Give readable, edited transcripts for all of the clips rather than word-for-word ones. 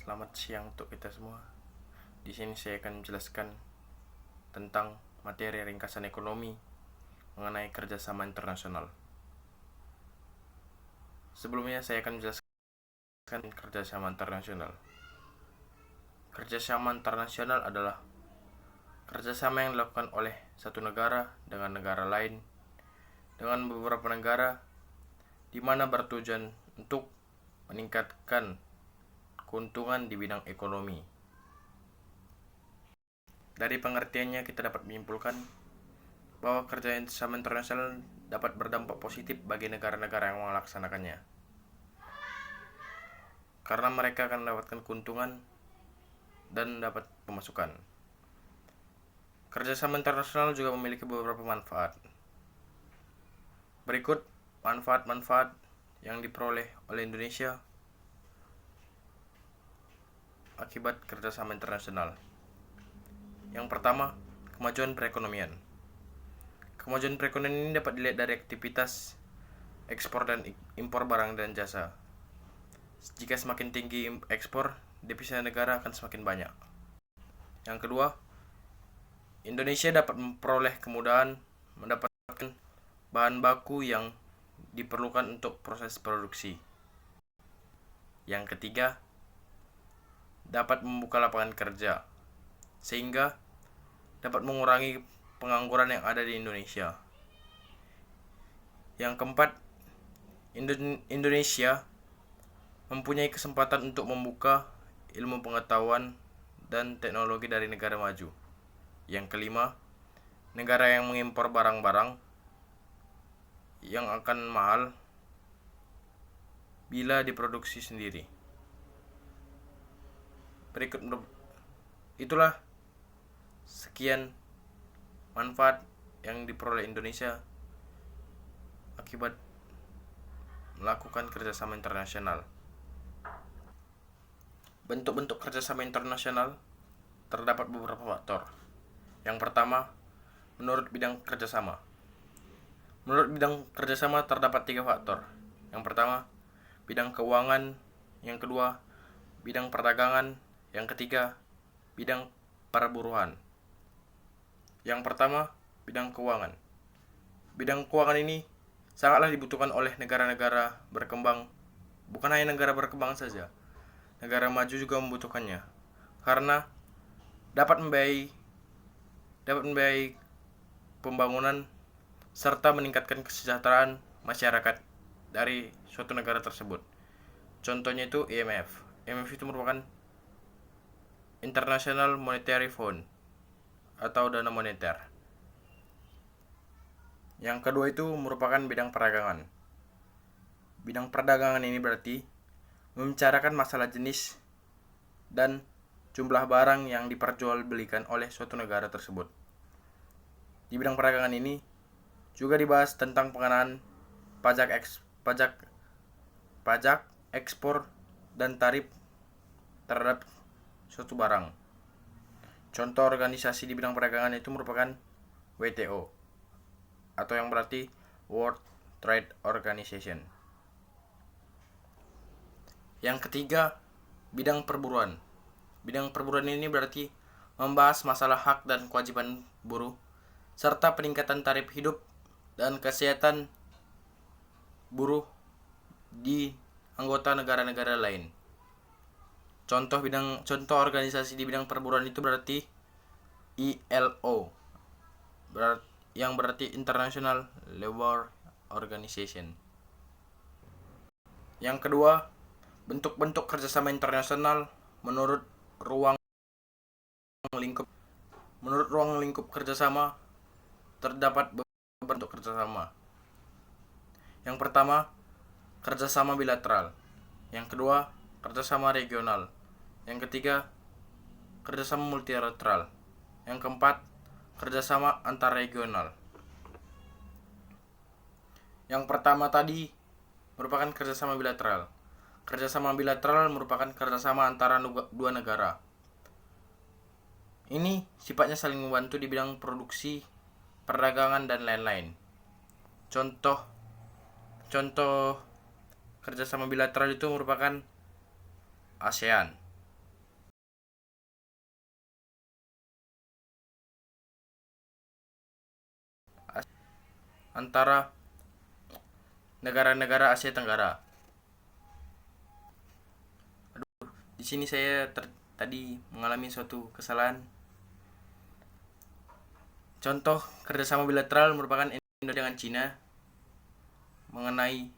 Selamat siang untuk kita semua. Di sini saya akan menjelaskan tentang materi ringkasan ekonomi mengenai kerjasama internasional. Sebelumnya saya akan menjelaskan kerjasama internasional. Kerjasama internasional adalah kerjasama yang dilakukan oleh satu negara dengan negara lain, dengan beberapa negara, di mana bertujuan untuk meningkatkan keuntungan di bidang ekonomi. Dari pengertiannya kita dapat menyimpulkan bahwa kerjasama internasional dapat berdampak positif bagi negara-negara yang melaksanakannya, karena mereka akan mendapatkan keuntungan dan dapat pemasukan. Kerjasama internasional juga memiliki beberapa manfaat. Berikut manfaat-manfaat yang diperoleh oleh Indonesia akibat kerjasama internasional. Yang pertama, kemajuan perekonomian. Kemajuan perekonomian ini dapat dilihat dari aktivitas ekspor dan impor barang dan jasa. Jika semakin tinggi ekspor, devisa negara akan semakin banyak. Yang kedua, Indonesia dapat memperoleh kemudahan mendapatkan bahan baku yang diperlukan untuk proses produksi. Yang ketiga, dapat membuka lapangan kerja, sehingga dapat mengurangi pengangguran yang ada di Indonesia. Yang keempat, Indonesia mempunyai kesempatan untuk membuka ilmu pengetahuan dan teknologi dari negara maju. Yang kelima, negara yang mengimpor barang-barang yang akan mahal bila diproduksi sendiri. Itulah sekian manfaat yang diperoleh Indonesia akibat melakukan kerjasama internasional. Bentuk-bentuk kerjasama internasional terdapat beberapa faktor. Yang pertama, menurut bidang kerjasama. Menurut bidang kerjasama terdapat 3 faktor. Yang pertama, bidang keuangan. Yang kedua, bidang perdagangan. Yang ketiga, bidang perburuan. Yang pertama, bidang keuangan. Bidang keuangan ini sangatlah dibutuhkan oleh negara-negara berkembang. Bukan hanya negara berkembang saja, negara maju juga membutuhkannya, karena dapat membiayai pembangunan serta meningkatkan kesejahteraan masyarakat dari suatu negara tersebut. Contohnya itu IMF. IMF itu merupakan International Monetary Fund atau dana moneter. Yang kedua itu merupakan bidang perdagangan. Bidang perdagangan ini berarti membicarakan masalah jenis dan jumlah barang yang diperjualbelikan oleh suatu negara tersebut. Di bidang perdagangan ini juga dibahas tentang pengenaan pajak ekspor dan tarif terhadap suatu barang. Contoh organisasi di bidang perdagangan itu merupakan WTO, atau yang berarti World Trade Organization. Yang ketiga, bidang perburuan. Bidang perburuan ini berarti membahas masalah hak dan kewajiban buruh, serta peningkatan tarif hidup dan kesehatan buruh di anggota negara-negara lain. Contoh organisasi di bidang perburuan itu berarti ILO, yang berarti International Labour Organization. Yang kedua, bentuk-bentuk kerjasama internasional menurut ruang lingkup kerjasama terdapat beberapa bentuk kerjasama. Yang pertama, kerjasama bilateral. Yang kedua, kerjasama regional. Yang ketiga, kerjasama multilateral. Yang keempat, kerjasama antar regional. Yang pertama tadi merupakan kerjasama bilateral. Kerjasama bilateral merupakan kerjasama antara dua negara. Ini sifatnya saling membantu di bidang produksi, perdagangan, dan lain-lain. Contoh kerjasama bilateral itu merupakan ASEAN, antara negara-negara Asia Tenggara. Di sini saya tadi mengalami suatu kesalahan. Contoh kerjasama bilateral merupakan Indonesia dengan Cina mengenai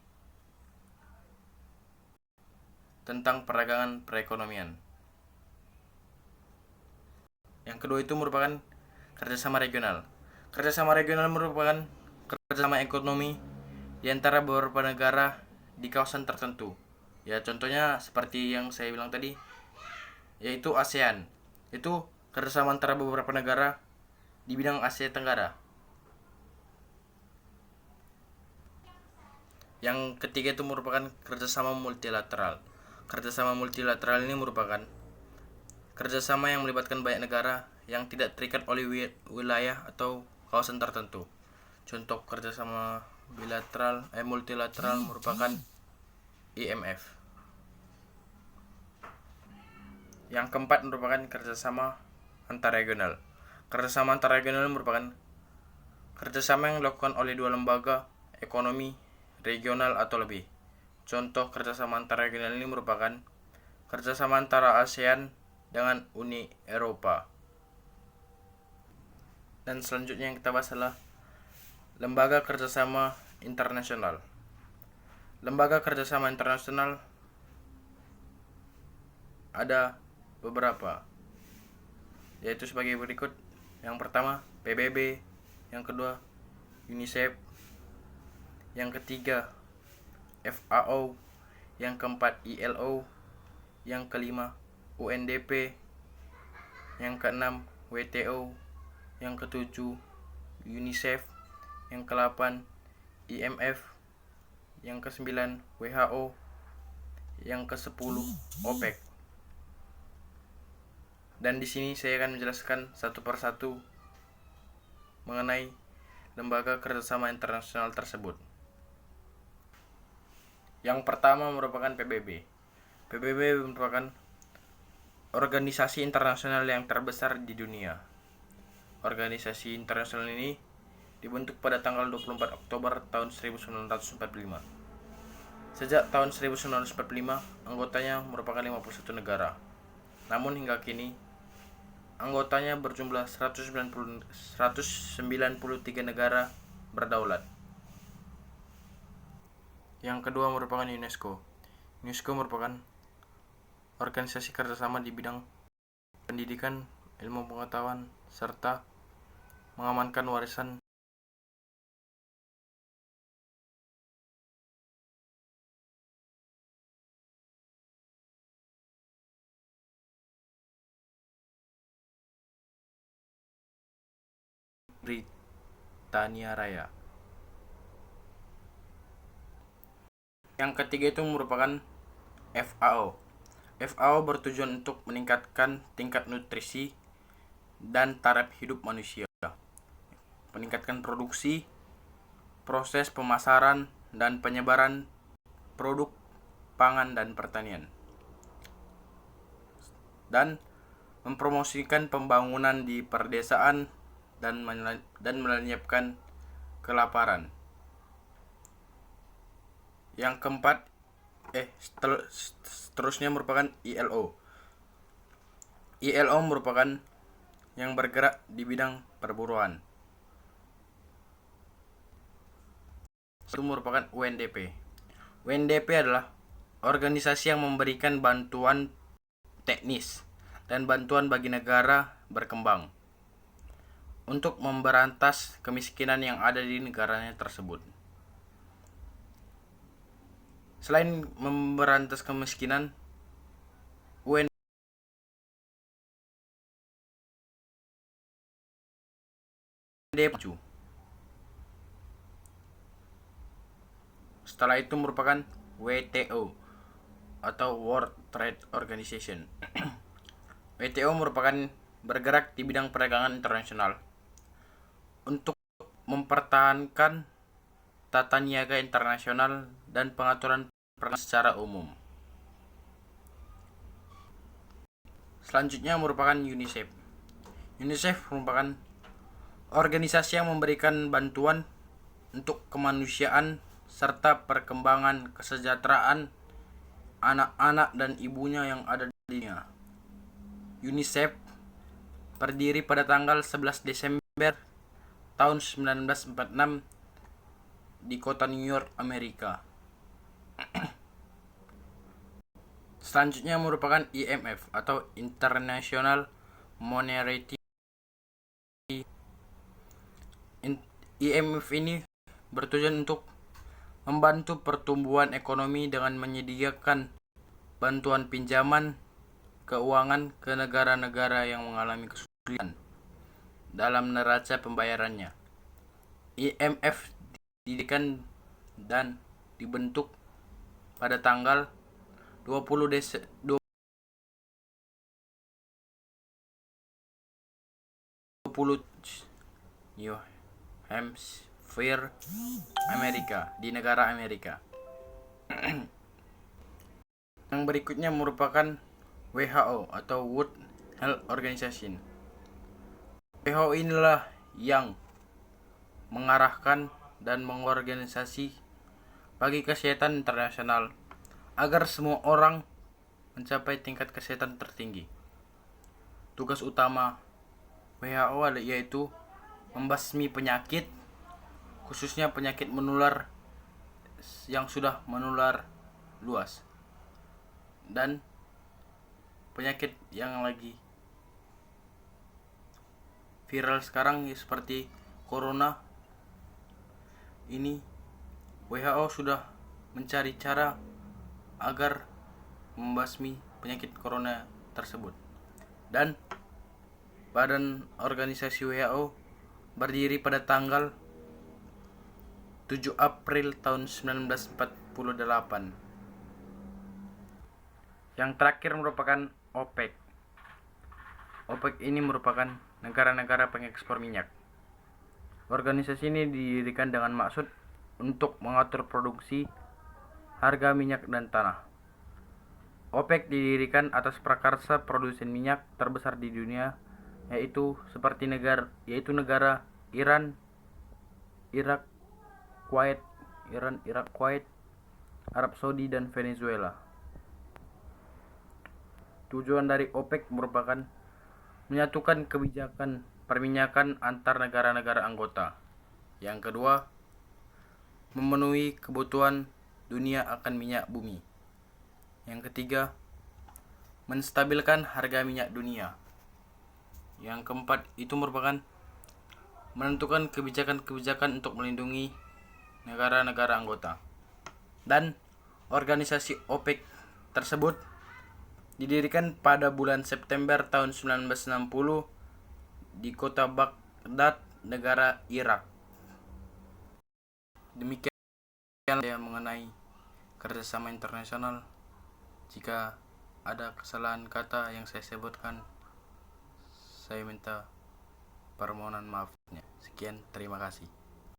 tentang perdagangan perekonomian. Yang kedua itu merupakan kerjasama regional. Kerjasama regional merupakan kerjasama ekonomi di antara beberapa negara di kawasan tertentu. Ya, contohnya seperti yang saya bilang tadi, yaitu ASEAN. Itu kerjasama antara beberapa negara di bidang Asia Tenggara. Yang ketiga itu merupakan kerjasama multilateral. Kerjasama multilateral ini merupakan kerjasama yang melibatkan banyak negara yang tidak terikat oleh wilayah atau kawasan tertentu. Contoh kerjasama multilateral merupakan IMF. Yang keempat merupakan kerjasama antarregional. Kerjasama antarregional merupakan kerjasama yang dilakukan oleh dua lembaga ekonomi regional atau lebih. Contoh kerjasama antarregional ini merupakan kerjasama antara ASEAN dengan Uni Eropa. Dan selanjutnya yang kita bahas adalah lembaga kerjasama internasional. Lembaga kerjasama internasional ada beberapa, yaitu sebagai berikut. Yang pertama PBB, yang kedua UNICEF, yang ketiga FAO, yang keempat ILO, yang kelima UNDP, yang keenam WTO, yang ketujuh UNICEF, yang ke-8 IMF, yang ke-9 WHO, yang ke-10 OPEC. Dan di sini saya akan menjelaskan satu persatu mengenai lembaga kerjasama internasional tersebut. Yang pertama merupakan PBB. PBB merupakan organisasi internasional yang terbesar di dunia. Organisasi internasional ini dibentuk pada tanggal 24 Oktober tahun 1945. Sejak tahun 1945, anggotanya merupakan 51 negara. Namun hingga kini, anggotanya berjumlah 193 negara berdaulat. Yang kedua merupakan UNESCO. UNESCO merupakan organisasi kerjasama di bidang pendidikan, ilmu pengetahuan, serta mengamankan warisan Britania Raya. Yang ketiga itu merupakan FAO. FAO bertujuan untuk meningkatkan tingkat nutrisi dan taraf hidup manusia, meningkatkan produksi, proses pemasaran, dan penyebaran produk pangan dan pertanian, dan mempromosikan pembangunan di perdesaan dan melenyapkan kelaparan. Yang keempat, seterusnya merupakan ILO. ILO merupakan yang bergerak di bidang perburuan. Itu merupakan UNDP. UNDP adalah organisasi yang memberikan bantuan teknis dan bantuan bagi negara berkembang untuk memberantas kemiskinan yang ada di negaranya tersebut. Selain memberantas kemiskinan, UNDP maju. Setelah itu merupakan WTO atau World Trade Organization. WTO merupakan bergerak di bidang perdagangan internasional untuk mempertahankan tata niaga internasional dan pengaturan perdagangan secara umum. Selanjutnya merupakan UNICEF. UNICEF merupakan organisasi yang memberikan bantuan untuk kemanusiaan serta perkembangan kesejahteraan anak-anak dan ibunya yang ada di dunia. UNICEF berdiri pada tanggal 11 Desember tahun 1946 di kota New York, Amerika. Selanjutnya merupakan IMF atau International Monetary. IMF ini bertujuan untuk membantu pertumbuhan ekonomi dengan menyediakan bantuan pinjaman keuangan ke negara-negara yang mengalami kesulitan dalam neraca pembayarannya. IMF didirikan dan dibentuk pada tanggal 20 New Hampshire, Amerika, di negara Amerika. Yang berikutnya merupakan WHO atau World Health Organization. WHO inilah yang mengarahkan dan mengorganisasi bagi kesehatan internasional agar semua orang mencapai tingkat kesehatan tertinggi. Tugas utama WHO yaitu membasmi penyakit, khususnya penyakit menular yang sudah menular luas dan penyakit yang lagi viral sekarang seperti corona. Ini WHO sudah mencari cara agar membasmi penyakit corona tersebut. Dan Badan Organisasi WHO berdiri pada tanggal 7 April tahun 1948. Yang terakhir merupakan OPEC. OPEC ini merupakan negara-negara pengekspor minyak. Organisasi ini didirikan dengan maksud untuk mengatur produksi, harga minyak dan tanah. OPEC didirikan atas prakarsa produsen minyak terbesar di dunia, yaitu negara Iran, Irak, Kuwait, Arab Saudi dan Venezuela. Tujuan dari OPEC merupakan menyatukan kebijakan perminyakan antar negara-negara anggota. Yang kedua, memenuhi kebutuhan dunia akan minyak bumi. Yang ketiga, menstabilkan harga minyak dunia. Yang keempat, itu merupakan menentukan kebijakan-kebijakan untuk melindungi negara-negara anggota. Dan organisasi OPEC tersebut didirikan pada bulan September tahun 1960 di kota Baghdad, negara Irak. Demikian mengenai kerjasama internasional. Jika ada kesalahan kata yang saya sebutkan, saya minta permohonan maafnya. Sekian, terima kasih.